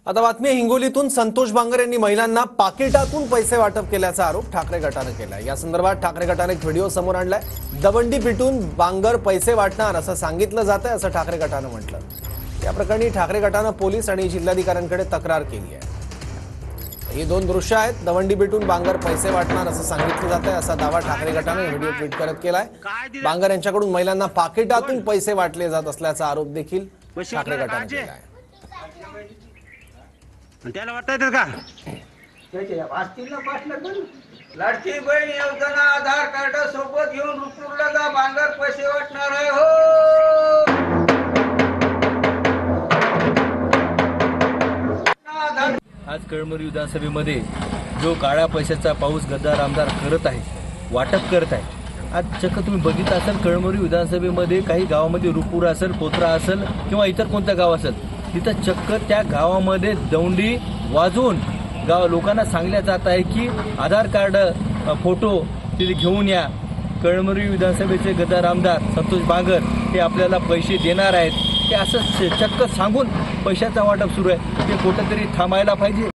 आता बातमी आहे हिंगोलीतून संतोष बांगर यांनी महिलांना पाकिटातून पैसे वाटप केल्याचा आरोप ठाकरे गटाने केलाय। या संदर्भात ठाकरे गटाने एक व्हिडिओ समोर आणलाय। दवंडी पिटून बांगर पैसे वाटणार असं सांगितलं जातंय असं ठाकरे गटाने म्हटलं। या प्रकरणी ठाकरे गटाने पोलीस आणि जिल्हाधिकाऱ्यांकडे तक्रार केली आहे। ही दोन दृश्य आहेत। दवंडी पिटून बांगर पैसे वाटणार असं सांगितलं जातंय असा दावा ठाकरे गटाने व्हिडिओ ट्विट करत केलाय। बांगर यांच्याकडून महिलांना पाकिटातून पैसे वाटले जात असल्याचा आरोप देखील ठाकरे गटाने केला आहे। त्याला वाटतं का लाडकी बहीण योजना आधार कार्ड सोबत घेऊन रुपूरला जा, बांगर पैसे वाटणार आहे हो। आज कळमनुरी विधानसभेमध्ये जो काळ्या पैशाचा पाऊस गद्दार आमदार करत आहे, वाटप करत आहे। आज चक्क तुम्ही बघितलं असेल कळमनुरी विधानसभेमध्ये काही गावामध्ये रुपूर असेल, पोत्रा असेल किंवा इतर कोणतं गाव असेल, तिथं चक्क त्या गावामध्ये दौंडी वाजवून लोकांना सांगण्यात जात आहे की आधार कार्ड फोटो तिथे घेऊन या। कळमनुरी विधानसभेचे गद्दार आमदार संतोष बांगर हे आपल्याला पैसे देणार आहेत, ते असं चक्क सांगून पैशाचा वाटप सुरू आहे। ते कुठेतरी थांबायला पाहिजे।